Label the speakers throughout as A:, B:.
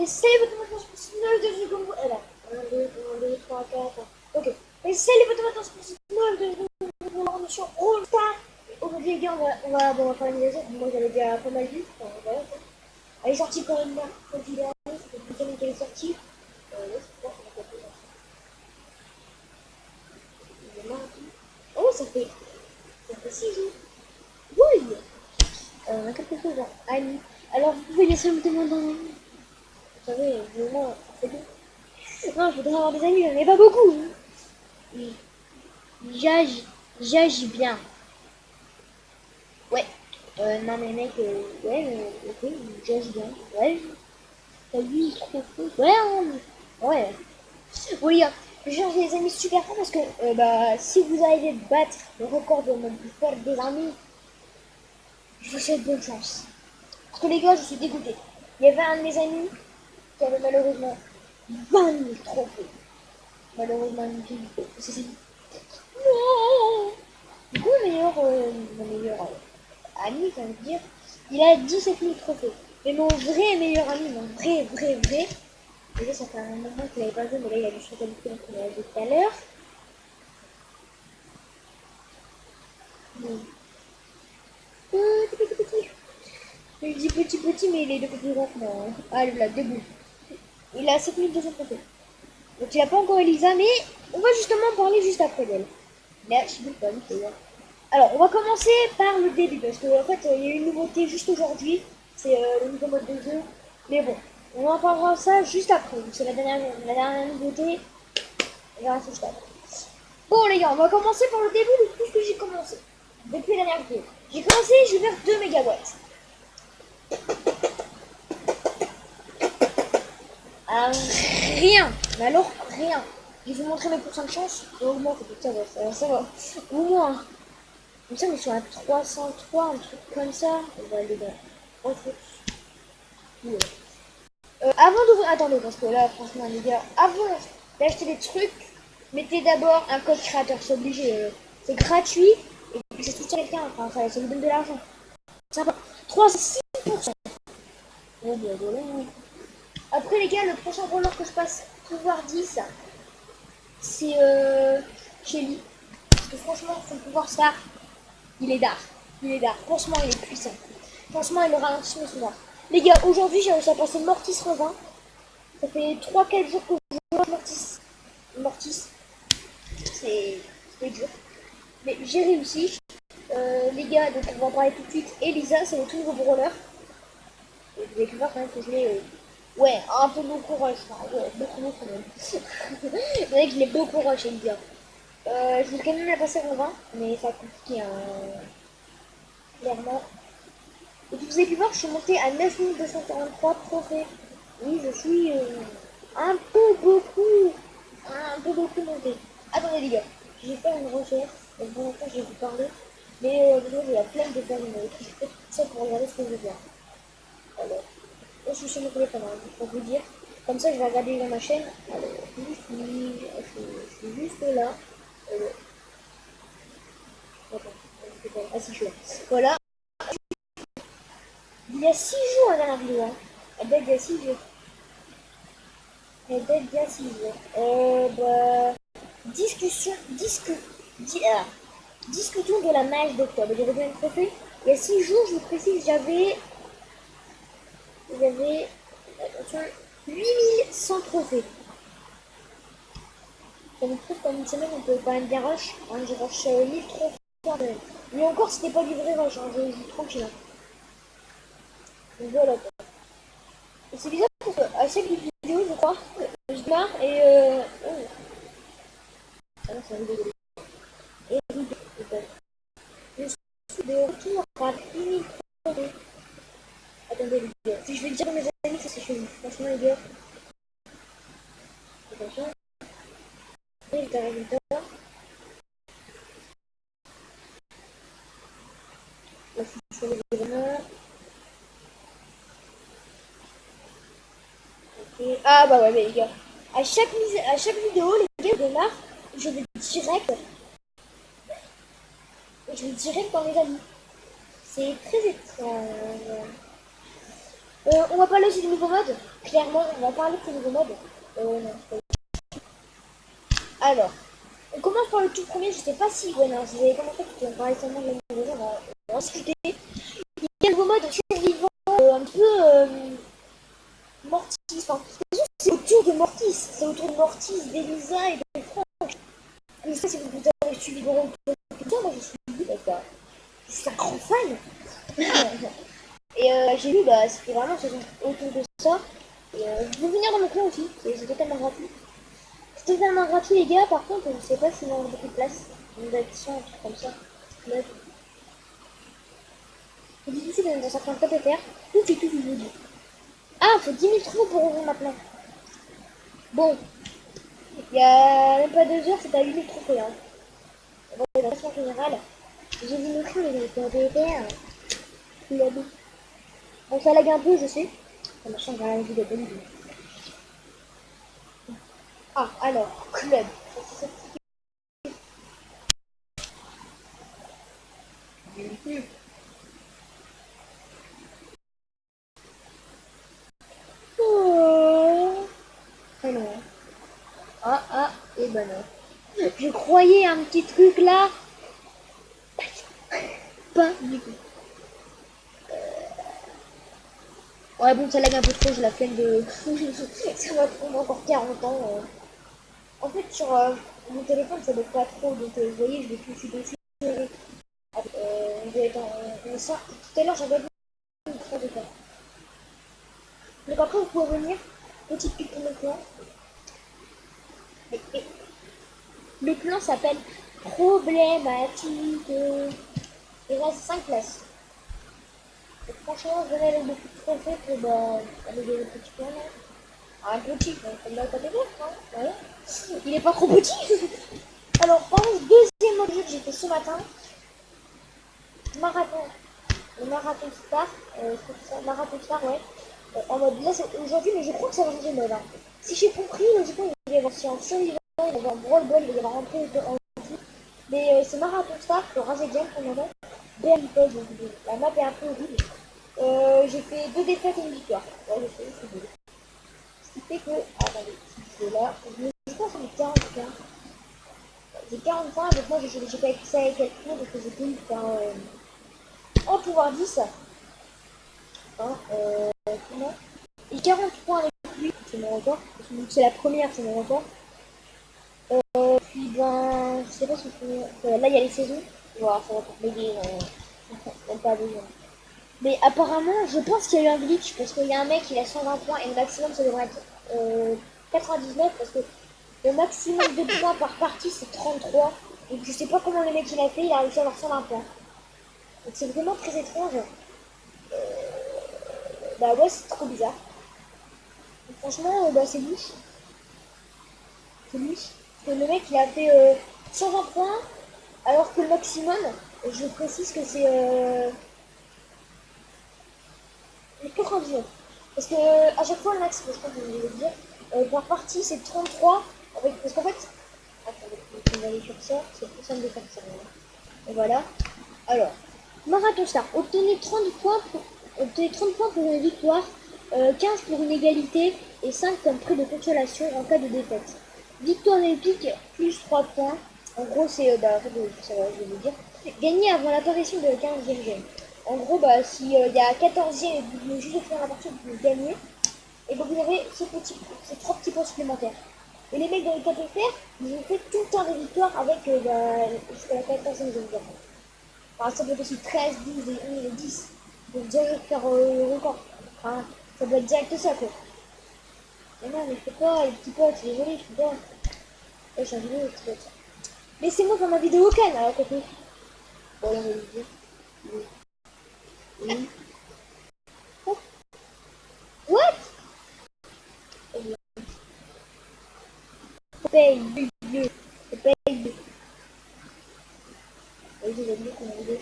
A: Essayez votre maintenance pour 9 de secondes. Eh ben, 1, 2, 3, 4. Ok. Essayez votre maintenance pour 9 de secondes. On est sur All Star. Aujourd'hui, les gars, on va faire une mise à jour. Moi, j'avais déjà pas mal vu. Enfin, voilà, quoi. Elle est sortie quand même là. Quand il est arrivé, c'était le deuxième qu'elle est sortie. Ouais, c'est quoi, ça va pas. Il est là, oh, ça fait 6 jours. Oui. On a quelque chose à Annie. Alors, vous pouvez laisser me demander. Vous savez, moi, c'est bon. Non, je voudrais avoir des amis, j'en ai pas beaucoup. Hein. J'agis bien. Ouais. Non, mais mec, ouais, ok, j'agis bien. Ouais, t'as vu, il trop fou. Ouais, ouais. Oui, je cherche des amis super forts parce que bah, si vous arrivez à battre le record de mon plus fort des amis, je vous souhaite bonne chance. Parce que les gars, je suis dégoûté. Il y avait un de mes amis qui avait malheureusement 20 000 trophées. Malheureusement, c'est non. Du coup, mon meilleur ami, ça veut dire, il a 17 000 trophées. Mais mon vrai meilleur ami, mon vrai, déjà ça fait un moment qu'il n'avait pas joué, mais là il a dû se qualifier, donc on l'a vu tout à l'heure. Petit. Je dis petit, mais il est beaucoup plus grand que moi. Hein. Ah, là, debout. Il a 7200 trophées. Donc il n'a pas encore Elisa, mais on va justement parler juste après d'elle. Là, je suis pas alors, on va commencer par le début, parce qu'en fait, il y a eu une nouveauté juste aujourd'hui, c'est le nouveau mode de jeu. Mais bon, on en parlera ça juste après, c'est la dernière nouveauté, on verra ça juste après. Bon les gars, on va commencer par le début de tout ce que j'ai commencé, depuis la dernière vidéo. J'ai commencé, je vais faire 2 mégawatts. Rien, mais alors rien. Je vais vous montrer mes pourcents de chance, et au moins, ça va, au moins. Comme ça, on est sur un 303, un truc comme ça. On va aller dans autre truc. Ouais. Avant d'ouvrir, attendez, parce que là, franchement, les gars, avant d'acheter des trucs, mettez d'abord un code créateur, c'est obligé. C'est gratuit, et puis ça soutient quelqu'un, enfin, ça vous donne de l'argent. Sympa. 306%. Oh, bah voilà. Après, les gars, le prochain roller que je passe pouvoir 10, c'est Shelly. Parce que franchement, son pouvoir star, il est d'art. Il est d'art. Franchement, il est puissant. Franchement, il ralentit mes souvenirs. Les gars, aujourd'hui, j'ai réussi à passer Mortis Revin. Ça fait 3-4 jours que je joue à Mortis. C'était dur. Mais j'ai réussi. Les gars, donc on va en parler tout de suite. Elisa, c'est le tout nouveau brawler. Et vous avez pu voir quand même que je l'ai... ouais, un peu beaucoup rush. Enfin, ouais, beaucoup même. C'est vrai que je l'ai beaucoup rush, Elisa. Je voulais quand même la passer en 20, mais ça a compliqué, hein, clairement. Et puis vous avez pu voir, je suis montée à 9243 trophées. Oui, je suis un peu beaucoup monté. Attendez les gars, je vais faire une recherche. Pour l'instant, je vais vous parler. Mais déjà, j'ai la flemme de faire une recherche tout ça pour regarder ce que je vais faire. Alors, là, je suis sur mon téléphone, hein, pour vous dire. Comme ça, je vais regarder dans ma chaîne. Alors, je suis juste là. Attends, ah si, je suis là. Voilà. Il y a 6 jours la dernière vidéo. Hein. Elle date d'il y a 6 jours. Elle date d'il y a 6 jours. Bah, discutons de la mage d'octobre. J'ai revu un trophée. Il y a 6 jours, je vous précise, j'avais, attention, 8100 trophées. Ça me trouve qu'en une semaine, on peut quand même bien rush. Hein, j'ai rush 1000 trophées. Mais encore, c'était pas du vrai rush. Hein, je joue tranquille. Hein. Donc voilà quoi. Et c'est bizarre parce qu'à chaque vidéo, je crois, je démarre et oh. Ah non, c'est un vidéo. Et je suis de retour à 1000 trophées. Attendez les gars. Si je vais le dire à mes amis, ça c'est chelou. Franchement les gars. Attention. Et je résultat. Là, je suis sur les événements. Okay. Ah bah ouais, mais les gars. À chaque vidéo, les gars, je démarre. Je vais direct. Je vais direct dans les amis. C'est très étrange. On va parler du nouveau mode. Clairement, on va parler de ce nouveau mode. Non, alors, on commence par le tout premier. Je sais pas si, ouais, non, si vous avez commencé, parce qu'on parlait seulement de la nouvelle, on va en discuter. Il y a un nouveau mode survivant, un peu Mortis. Enfin, c'est autour de Mortis. C'est autour de Mortis, d'Elisa et de Franck. Je sais pas si vous avez suivi le rôle de moi, je suis dit, bah, je suis un grand fan. Et j'ai vu, bah, c'était vraiment autour de ça. Et vous pouvez venir dans mon clan aussi, c'est totalement gratuit. C'est totalement gratuit, les gars. Par contre, je sais pas s'il y a beaucoup de place. Une action, un truc comme ça. C'est difficile dans certains top FR. Tout est tout nouveau. Ah, faut 10 000 trous pour ouvrir ma plan. Bon, il y a même pas 2 heures, c'est à 8 000 trophées. Hein. Bon, dans la façon générale, j'ai vu me créer les top FR. Il a dit. Bon, ça lag un peu, je sais. Ça m'a changé la vie de bonne idée. Ah, alors, club. Oh. Ah non. Ah, et ben non. Je croyais un petit truc là. Pas du tout. Ouais, bon, ça lag un peu trop, j'ai la flemme de. Ça va prendre encore 40 ans. En fait, sur mon téléphone, ça ne doit pas trop, donc vous voyez, je vais tout dessus. Je vais être en ça. Tout à l'heure, j'avais vu une fois de temps. Donc après, vous pouvez venir. Petite pique pour le clan. Le clan s'appelle Problématique. Il reste 5 places. Et franchement, je venais avec beaucoup de trophées pour aller des petits plans là. Ah, un petit, comme dans le côté vert, hein. Voilà. Il est pas trop petit. Alors, par contre, deuxième mode que j'ai fait ce matin, marathon. Le marathon star, marathon star, ouais. En mode, là, c'est aujourd'hui, mais je crois que ça va changer de mode. Hein. Si j'ai compris, logiquement, il va y avoir si en survivant, il va y avoir brawl ball, il va y avoir un peu en tout. Mais c'est marathon star, le rasé game pour le moment. BM pose, donc la map est un peu horrible. J'ai fait 2 défaites et une victoire. Ouais, je sais, c'est beau. Ce qui fait que, attendez, c'est là, je pense que j'ai 40 points. J'ai 40 points, donc moi j'ai pas écrit ça avec quelqu'un, donc j'ai pu faire en pouvoir 10. Hein, comment et 40 points avec lui, c'est mon record. C'est la première, c'est mon record. Puis ben, je sais pas si là il y a les saisons. Voilà, ça va pour m'aider, même pas besoin. Mais apparemment, je pense qu'il y a eu un glitch parce qu'il y a un mec, il a 120 points et le maximum ça devrait être 99 parce que le maximum de points par partie c'est 33. Donc je sais pas comment le mec il a fait, il a réussi à avoir 120 points. Donc c'est vraiment très étrange. Bah ouais, c'est trop bizarre. Donc, franchement, bah c'est lui. C'est lui. Parce que le mec il a fait 120 points alors que le maximum, je précise que c'est 99. Parce que à chaque fois le max, je crois que je vais le dire, par partie c'est 33. Parce qu'en fait, attendez, on va aller sur ça, c'est plus simple de faire ça. Et voilà. Alors, Marathon Star, obtenez 30 points pour une victoire, 15 pour une égalité et 5 comme prix de consolation en cas de défaite. Victoire épique, plus 3 poinns. En gros, c'est, en fait, ça va, je vais vous dire. Gagner avant l'apparition de la 15e gemme. En gros, si il y a 14e et vous venez juste de faire la partie, vous gagnez. Et donc vous avez ces 3 petits points supplémentaires. Et les mecs dans les top FR, ils ont fait tout le temps des victoires avec jusqu'à la 14e gemme. Enfin, ça peut être aussi 13, 12, et 11 et 10. Donc direct faire le record. Enfin, ça doit être direct ça quoi. Mais non, mais je peux pas, les petits potes, je suis désolée, je peux pas. Ouais, je suis un vidéo, les petits potes. Laissez-moi faire ma vidéo calme alors côté. Bon, on va le dire. Oui. Oui. Oh. What? Paye, vieux. Paye. Oui, j'ai oublié qu'on avait.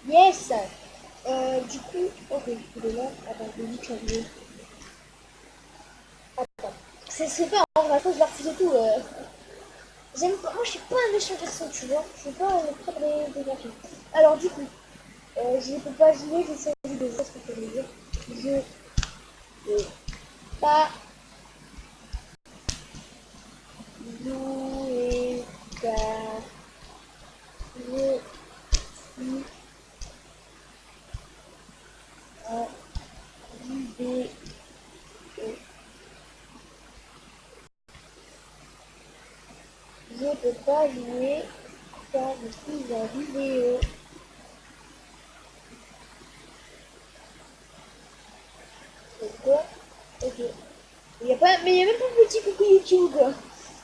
A: Yes! Du coup, ok, il est là. Attends, je vais vite changer. Attends. C'est pas en vrai, je vais refuser tout. J'aime pas, moi je suis pas un méchant garçon, tu vois. Je suis pas très des garçons. Alors du coup, je ne peux pas jouer, j'ai choisi de jouer ce que je veux dire. Je peux pas jouer car je suis en vidéo. Je peux pas jouer car je suis en vidéo. C'est quoi? Ok. Mais il y a même pas de petit coucou YouTube.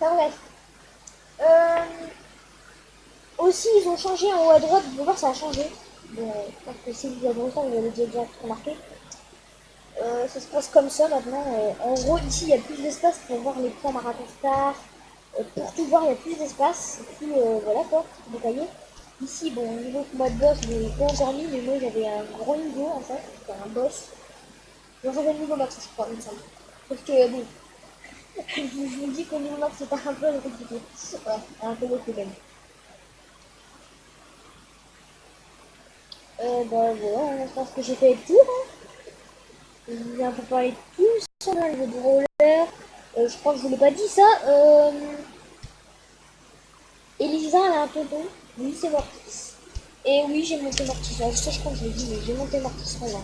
A: Enfin bref. Aussi, ils ont changé en haut à droite. Vous pouvez voir, ça a changé. Bon, je pense que si vous avez longtemps, vous avez déjà remarqué. Ça se passe comme ça maintenant. En gros, ici, il y a plus d'espace pour voir les points marathon star. Pour tout voir, il y a plus d'espace. Et puis, voilà quoi, détaillé. Ici, bon, au niveau combat de boss, je l'ai pas encore mis, mais moi j'avais un gros niveau en fait. C'était un boss. J'avais le niveau max, je crois, il me semble. Parce que, bon, je vous dis qu'au niveau max, c'était un peu compliqué. Ouais, un peu beaucoup même. Bah voilà, je pense que j'ai fait le tour. Hein. Je vous ai un peu parlé de tout ça, là, le jeu de roller. Je crois que je vous l'ai pas dit ça. Elisa, elle a un tonton. Oui, c'est Mortis. Et oui, j'ai monté Mortis. Ça, je crois que je l'ai dit, mais j'ai monté Mortis en là.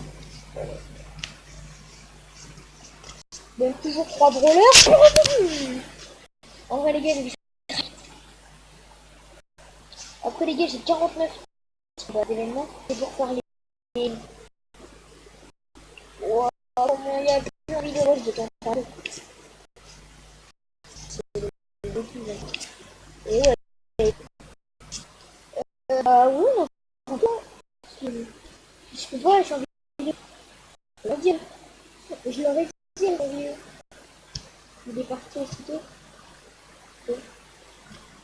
A: Donc, toujours 3 brawlers. En vrai, les gars, après, les gars, j'ai 49 d'événements. C'est pour faire les. Wow, il y a plus envie de rush de temps en temps. Et ouais. Bah oui, non, je peux pas, j'ai envie de dire. Je l'aurais dit, il est parti aussitôt.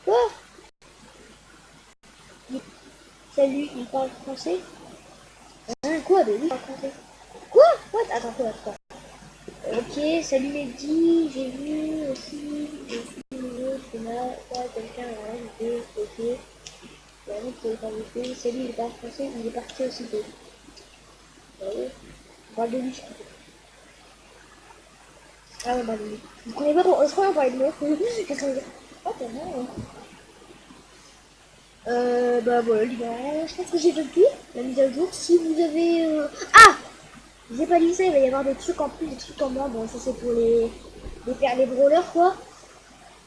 A: Quoi? Salut, il parle français? Hein, quoi? Mais oui, il parle français. Quoi? What? Attends, quoi? Attends. Ok, salut Mehdi, j'ai vu aussi, je suis nouveau, c'est là, quelqu'un a invité, ok. Il y a un autre qui est invité, salut, il parle français, il est parti aussitôt. Ouais, on parle de lui, je crois. Ah ouais, bah lui. Vous connaissez pas trop, je crois qu'on parlait de moi. Qu'est-ce qu'on veut dire? Oh, t'es bon. Bah voilà, les gars, je pense que j'ai fait le tour, la mise à jour. Si vous avez... Ah! J'ai pas dit ça, il va y avoir des trucs en plus, des trucs en moins. Bon, ça c'est pour les brawlers, quoi.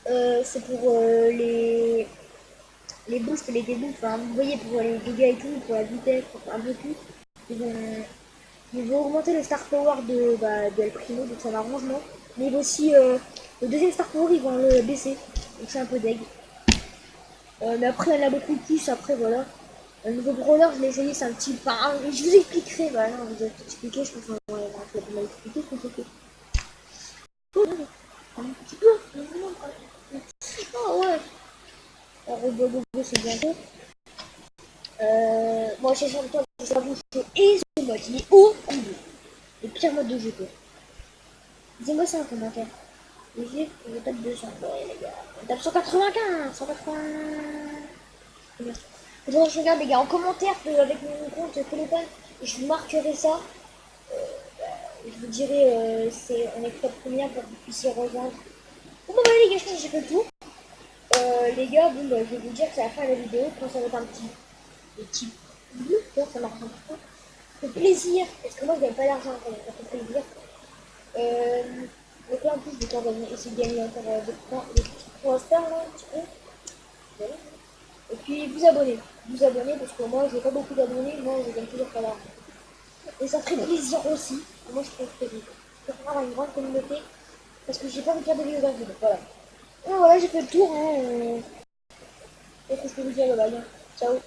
A: C'est pour les boosts et les déboosts. Enfin, vous voyez, pour les dégâts et tout, pour la vitesse, pour un peu tout. Ils vont augmenter le star power de El Primo, donc ça m'arrange, moi. Mais ils vont aussi... le deuxième star power, ils vont le baisser. Donc c'est un peu deg. Mais après, il y en a beaucoup plus. Après, voilà. Le nouveau brawler, je l'ai essayé, c'est un petit. Enfin, je vous expliquerai. Voilà, je vous ai expliqué. Je pense qu'on va expliquer ce qu'on fait. Un petit peu. Ah ouais. Robobobo, c'est bientôt. Moi, j'ai sur le temps, je sais pas vous, et ce mode, il est horrible. Le pire mode de jeu, quoi. Dis-moi ça en commentaire. Les je tape 200. Ouais, les gars. On tape 195, 180. Faudrait que je regarde les gars en commentaire avec mon compte téléphone et je vous marquerai ça. Je vous dirai on est top combien pour que vous puissiez rejoindre. Bon bah les gars, je pense que j'ai fait le tour. Les gars, bon bah je vais vous dire que c'est la fin de la vidéo. Quand ça va être un petit bleu, ça marche un peu. Ça fait plaisir, parce que moi je gagne pas d'argent quand même, ça fait plaisir. Donc là en plus je vais essayer de gagner encore des points, des petits points stars là un petit peu. Voilà. Et puis vous abonnez. Vous abonnez parce que moi j'ai pas beaucoup d'abonnés, moi je gagne toujours pas d'argent. Et ça ferait plaisir aussi. Moi je trouve que je peux avoir une grande communauté parce que j'ai pas envie de faire des vidéos gratuites. Voilà. Et voilà, j'ai fait le tour. Hein. Qu'est-ce que je peux vous dire, bye bye. Ciao.